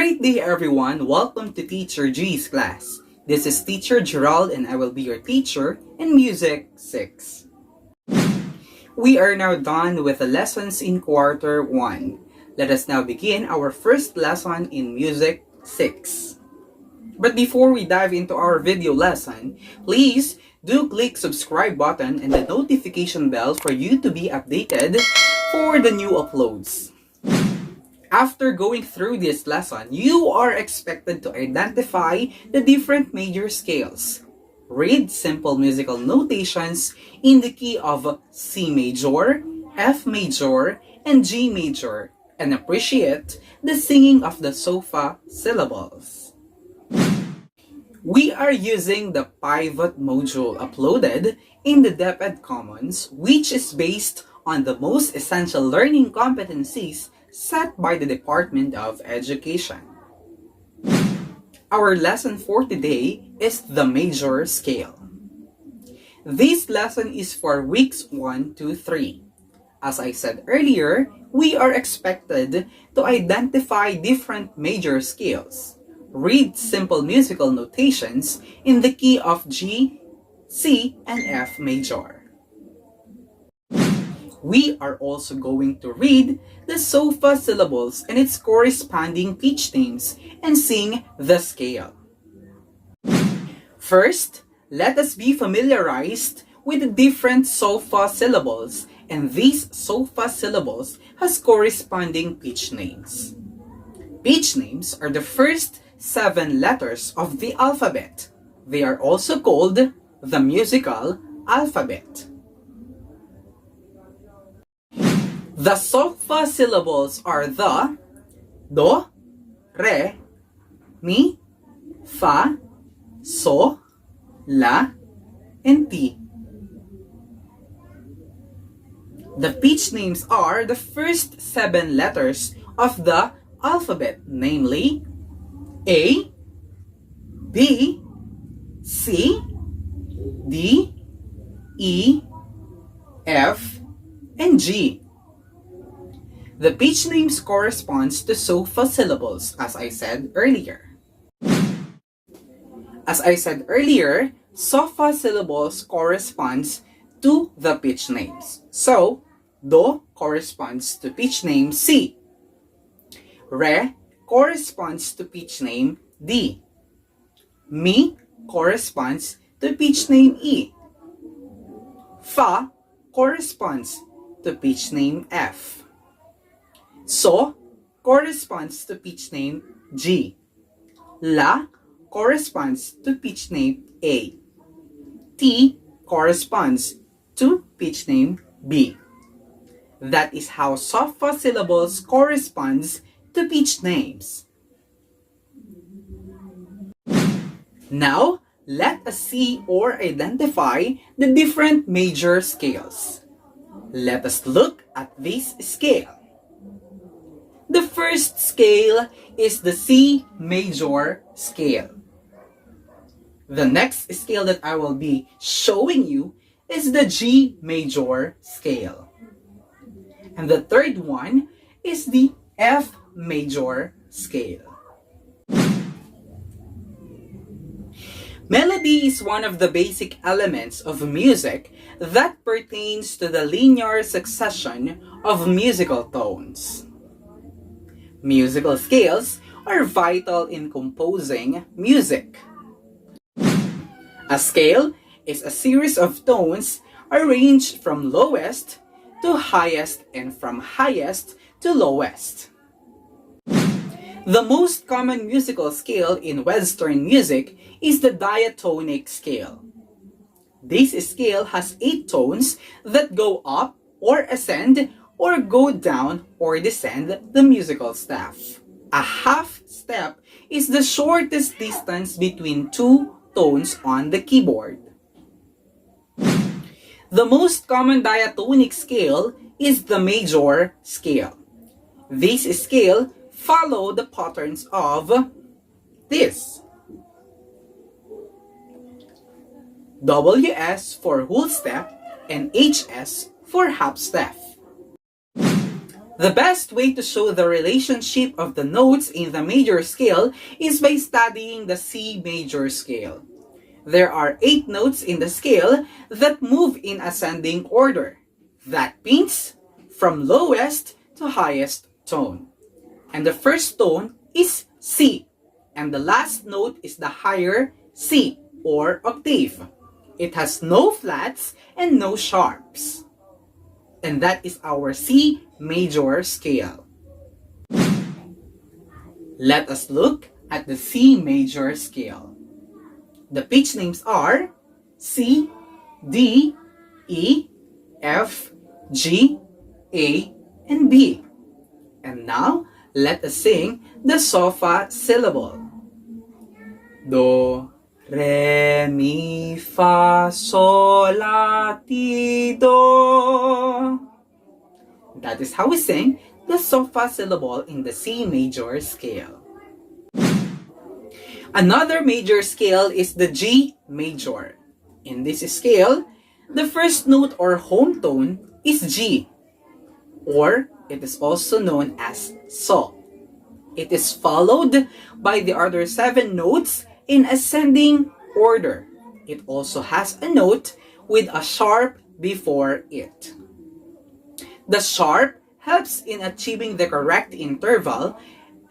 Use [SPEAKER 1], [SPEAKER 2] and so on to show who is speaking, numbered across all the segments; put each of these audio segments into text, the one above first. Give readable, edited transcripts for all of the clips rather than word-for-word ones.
[SPEAKER 1] Great day everyone! Welcome to Teacher G's class. This is Teacher Gerald and I will be your teacher in Music 6. We are now done with the lessons in Quarter 1. Let us now begin our first lesson in Music 6. But before we dive into our video lesson, please do click subscribe button and the notification bell for you to be updated for the new uploads. After going through this lesson, you are expected to identify the different major scales. Read simple musical notations in the key of C major, F major, and G major, and appreciate the singing of the SOFA syllables. We are using the pivot module uploaded in the DepEd Commons, which is based on the most essential learning competencies set by the Department of Education. Our lesson for today is the major scale. This lesson is for weeks 1 to 3. As I said earlier, we are expected to identify different major scales. Read simple musical notations in the key of G, C, and F major. We are also going to read the SOFA syllables and its corresponding pitch names and sing the scale. First, let us be familiarized with the different SOFA syllables, and these SOFA syllables has corresponding pitch names. Pitch names are the first 7 letters of the alphabet. They are also called the musical alphabet. The SOFA syllables are the Do, Re, Mi, Fa, So, La, and Ti. The pitch names are the first 7 letters of the alphabet, namely A, B, C, D, E, F, and G. The pitch names corresponds to SOFA syllables, as I said earlier. SOFA syllables corresponds to the pitch names. So, Do corresponds to pitch name C. Re corresponds to pitch name D. Mi corresponds to pitch name E. Fa corresponds to pitch name F. So corresponds to pitch name G. La corresponds to pitch name A. T corresponds to pitch name B. That is how SOFA syllables corresponds to pitch names. Now, let us see or identify the different major scales. Let us look at this scale. The first scale is the C major scale. The next scale that I will be showing you is the G major scale. And the third one is the F major scale. Melody is one of the basic elements of music that pertains to the linear succession of musical tones. Musical scales are vital in composing music. A scale is a series of tones arranged from lowest to highest and from highest to lowest. The most common musical scale in Western music is the diatonic scale. This scale has 8 tones that go up or ascend or go down or descend the musical staff. A half step is the shortest distance between 2 tones on the keyboard. The most common diatonic scale is the major scale. This scale follows the patterns of this. WS for whole step and HS for half step. The best way to show the relationship of the notes in the major scale is by studying the C major scale. There are 8 notes in the scale that move in ascending order. That means from lowest to highest tone. And the first tone is C, and the last note is the higher C or octave. It has no flats and no sharps. And that is our C major scale. Let us look at the C major scale. The pitch names are C, D, E, F, G, A, and B. And now, let us sing the SOFA syllable. Do, re, mi, fa, sol, la, ti, do. That is how we sing the SOFA syllable in the C major scale. Another major scale is the G major. In this scale, the first note or home tone is G, or it is also known as Sol. It is followed by the other 7 notes in ascending order. It also has a note with a sharp before it. The sharp helps in achieving the correct interval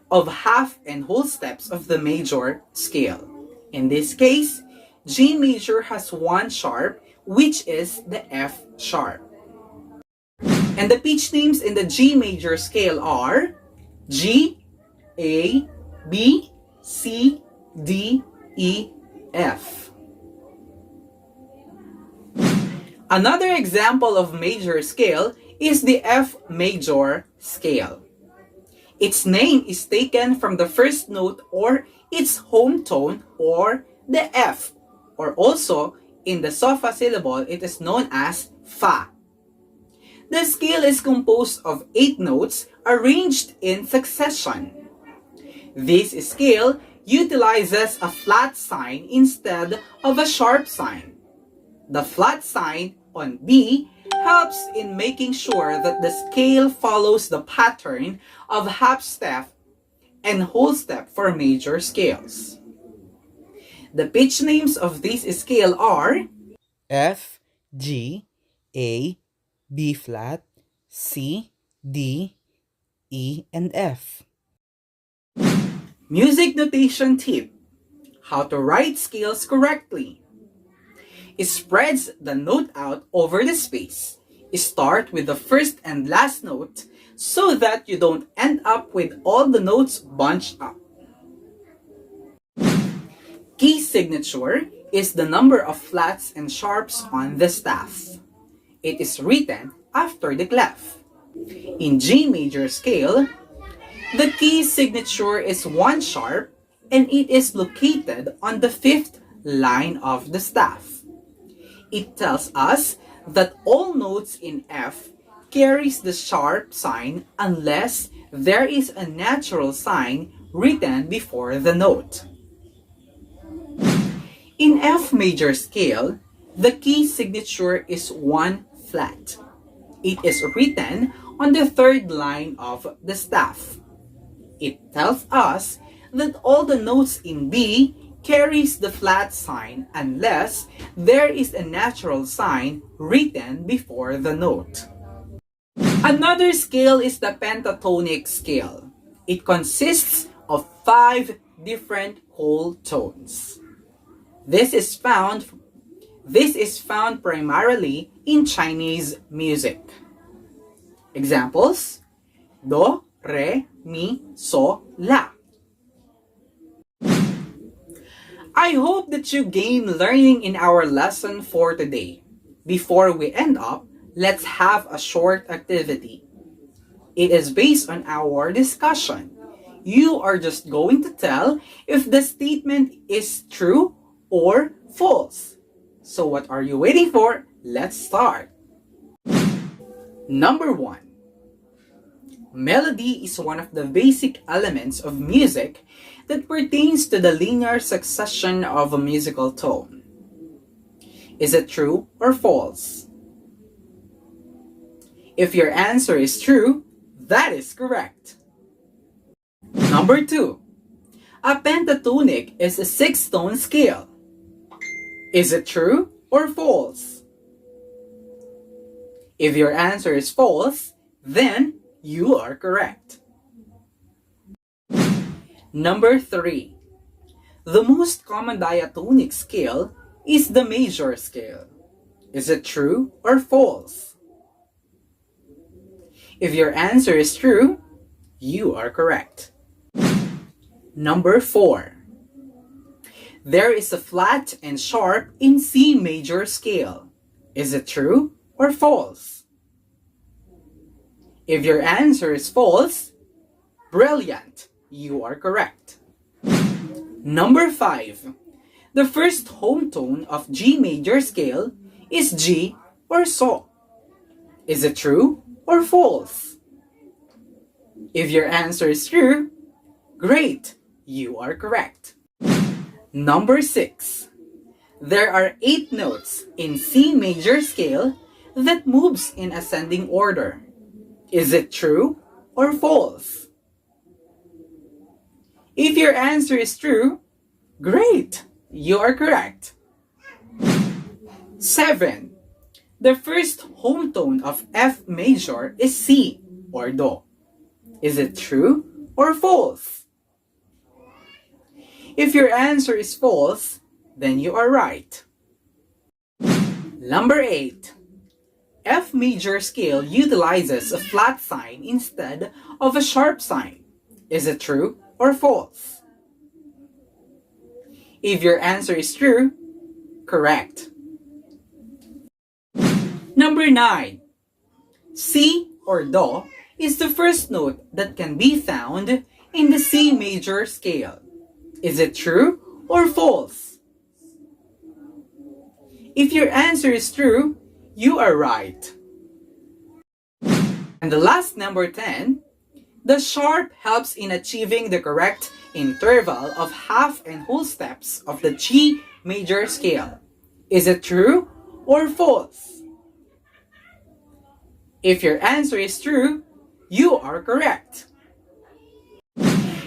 [SPEAKER 1] of half and whole steps of the major scale. In this case, G major has 1 sharp, which is the F sharp. And the pitch names in the G major scale are G, A, B, C, D, E, F. Another example of major scale is the F major scale. Its name is taken from the first note or its home tone or the F, or also in the SOFA syllable it is known as Fa. The scale is composed of 8 notes arranged in succession. This scale utilizes a flat sign instead of a sharp sign. The flat sign on B helps in making sure that the scale follows the pattern of half step and whole step for major scales. The pitch names of this scale are
[SPEAKER 2] F, G, A, B flat, C, D, E, and F.
[SPEAKER 1] Music notation tip: how to write scales correctly. It spreads the note out over the space. Start with the first and last note so that you don't end up with all the notes bunched up. Key signature is the number of flats and sharps on the staff. It is written after the clef. In G major scale, the key signature is 1 sharp and it is located on the 5th line of the staff. It tells us that all notes in F carries the sharp sign unless there is a natural sign written before the note. In F major scale, the key signature is 1 flat. It is written on the 3rd line of the staff. It tells us that all the notes in B carries the flat sign unless there is a natural sign written before the note. Another scale is the pentatonic scale. It consists of 5 different whole tones. This is found primarily in Chinese music. Examples: Do, Re, Mi, So, La. I hope that you gain learning in our lesson for today. Before we end up, let's have a short activity. It is based on our discussion. You are just going to tell if the statement is true or false. So what are you waiting for? Let's start. Number 1. Melody is one of the basic elements of music that pertains to the linear succession of a musical tone. Is it true or false? If your answer is true, That is correct. Number 2. A pentatonic is a 6-tone scale. Is it true or false? If your answer is false, then you are correct. Number 3. The most common diatonic scale is the major scale. Is it true or false? If your answer is true, you are correct. Number 4. There is a flat and sharp in C major scale. Is it true or false? If your answer is false, brilliant, you are correct. Number 5. The first home tone of G major scale is G or So. Is it true or false? If your answer is true, great, you are correct. Number 6. There are 8 notes in C major scale that moves in ascending order. Is it true or false? If your answer is true, great, you are correct. 7. The first home tone of F major is C or Do. Is it true or false? If your answer is false, then you are right. Number 8. F major scale utilizes a flat sign instead of a sharp sign. Is it true or false? If your answer is true, correct. Number 9. C or Do is the first note that can be found in the C major scale. Is it true or false? If your answer is true, you are right. And the last, number 10, the sharp helps in achieving the correct interval of half and whole steps of the G major scale. Is it true or false? If your answer is true, you are correct.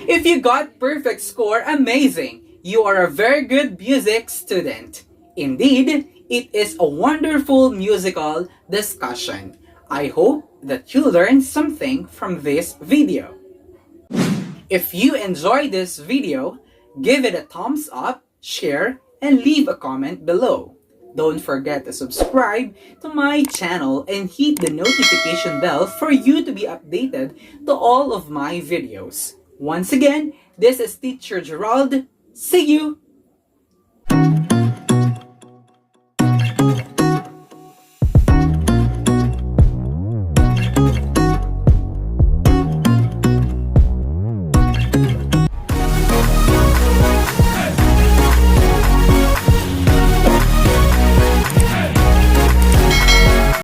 [SPEAKER 1] If you got perfect score, amazing! You are a very good music student. Indeed, it is a wonderful musical discussion. I hope that you learned something from this video. If you enjoyed this video, give it a thumbs up, share, and leave a comment below. Don't forget to subscribe to my channel and hit the notification bell for you to be updated to all of my videos. Once again, this is Teacher Gerald. See you